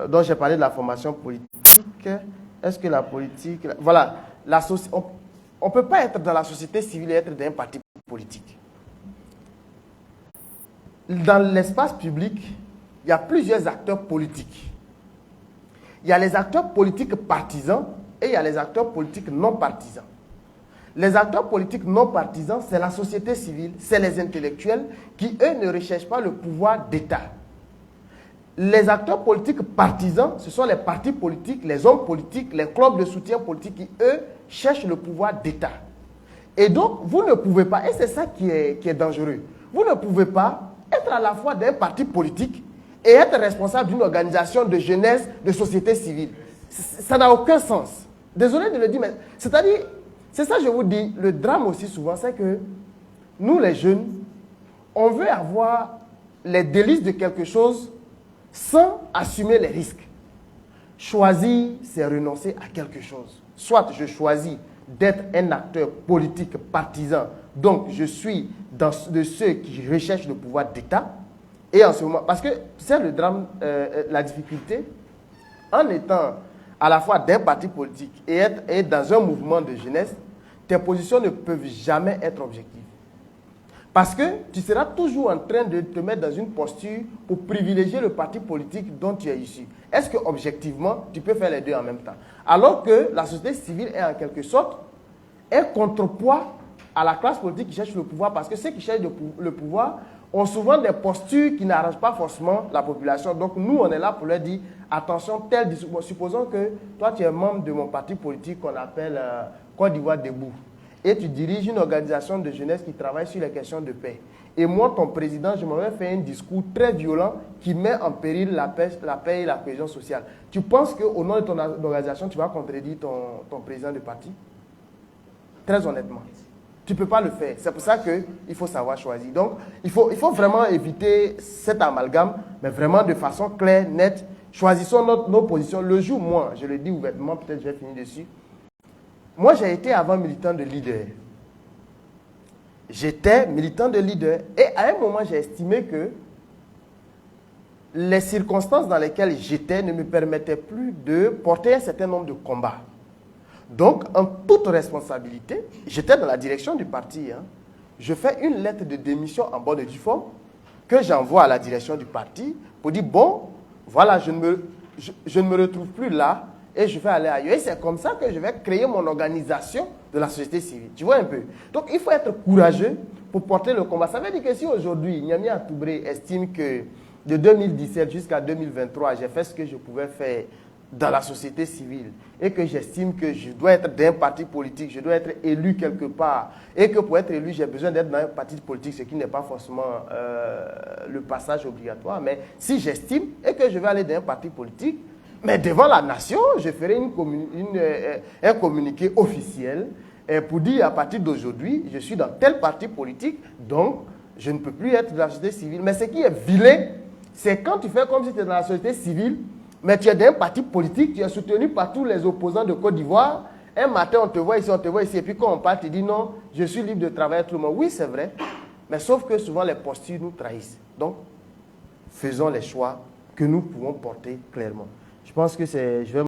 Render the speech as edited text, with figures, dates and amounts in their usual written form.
dont j'ai parlé de la formation politique. Est-ce que la politique... Voilà, on ne peut pas être dans la société civile et être dans un parti politique. Dans l'espace public, il y a plusieurs acteurs politiques. Il y a les acteurs politiques partisans et il y a les acteurs politiques non partisans. Les acteurs politiques non partisans, c'est la société civile, c'est les intellectuels qui, eux, ne recherchent pas le pouvoir d'État. Les acteurs politiques partisans, ce sont les partis politiques, les hommes politiques, les clubs de soutien politique qui, eux, cherchent le pouvoir d'État. Et donc, vous ne pouvez pas, et c'est ça qui est dangereux, vous ne pouvez pas être à la fois d'un parti politique et être responsable d'une organisation de jeunesse, de société civile. Ça n'a aucun sens. Désolé de le dire, mais c'est-à-dire, c'est ça que je vous dis, le drame aussi souvent, c'est que nous les jeunes, on veut avoir les délices de quelque chose sans assumer les risques. Choisir, c'est renoncer à quelque chose. Soit je choisis d'être un acteur politique partisan, donc je suis de ceux qui recherchent le pouvoir d'État, et en ce moment, parce que c'est le drame, la difficulté, en étant à la fois d'un parti politique et être dans un mouvement de jeunesse, tes positions ne peuvent jamais être objectives. Parce que tu seras toujours en train de te mettre dans une posture pour privilégier le parti politique dont tu es issu. Est-ce que objectivement, tu peux faire les deux en même temps? Alors que la société civile est en quelque sorte un contrepoids à la classe politique qui cherche le pouvoir, parce que ceux qui cherchent le pouvoir ont souvent des postures qui n'arrangent pas forcément la population. Donc nous, on est là pour leur dire, attention, supposons que toi, tu es membre de mon parti politique qu'on appelle Côte d'Ivoire Debout, et tu diriges une organisation de jeunesse qui travaille sur les questions de paix. Et moi, ton président, je m'avais fait un discours très violent qui met en péril la paix et la cohésion sociale. Tu penses qu'au nom de ton organisation, tu vas contredire ton président de parti? Très honnêtement. Tu ne peux pas le faire. C'est pour ça qu'il faut savoir choisir. Donc, il faut vraiment éviter cet amalgame, mais vraiment de façon claire, nette. Choisissons nos positions. Le jour, moi, je le dis ouvertement, peut-être je vais finir dessus. Moi, j'ai été avant militant de leader. J'étais militant de leader. Et à un moment, j'ai estimé que les circonstances dans lesquelles j'étais ne me permettaient plus de porter un certain nombre de combats. Donc, en toute responsabilité, j'étais dans la direction du parti. Je fais une lettre de démission en bonne et due forme que j'envoie à la direction du parti pour dire, bon, voilà, je ne me retrouve plus là et je vais aller ailleurs. Et c'est comme ça que je vais créer mon organisation de la société civile. Tu vois un peu? Donc, il faut être courageux pour porter le combat. Ça veut dire que si aujourd'hui, Niamey Atoubré estime que de 2017 jusqu'à 2023, j'ai fait ce que je pouvais faire dans la société civile et que j'estime que je dois être d'un parti politique, je dois être élu quelque part et que pour être élu, j'ai besoin d'être dans un parti politique, ce qui n'est pas forcément le passage obligatoire. Mais si j'estime et que je vais aller dans un parti politique, mais devant la nation, je ferai un communiqué officiel pour dire à partir d'aujourd'hui, je suis dans tel parti politique, donc je ne peux plus être dans la société civile. Mais ce qui est vilain, c'est quand tu fais comme si tu es dans la société civile, mais tu es d'un parti politique, tu es soutenu par tous les opposants de Côte d'Ivoire. Un matin, on te voit ici, et puis quand on part, tu dis non, je suis libre de travailler tout le monde. Oui, c'est vrai, mais sauf que souvent les postures nous trahissent. Donc, faisons les choix que nous pouvons porter clairement. Je pense que je vais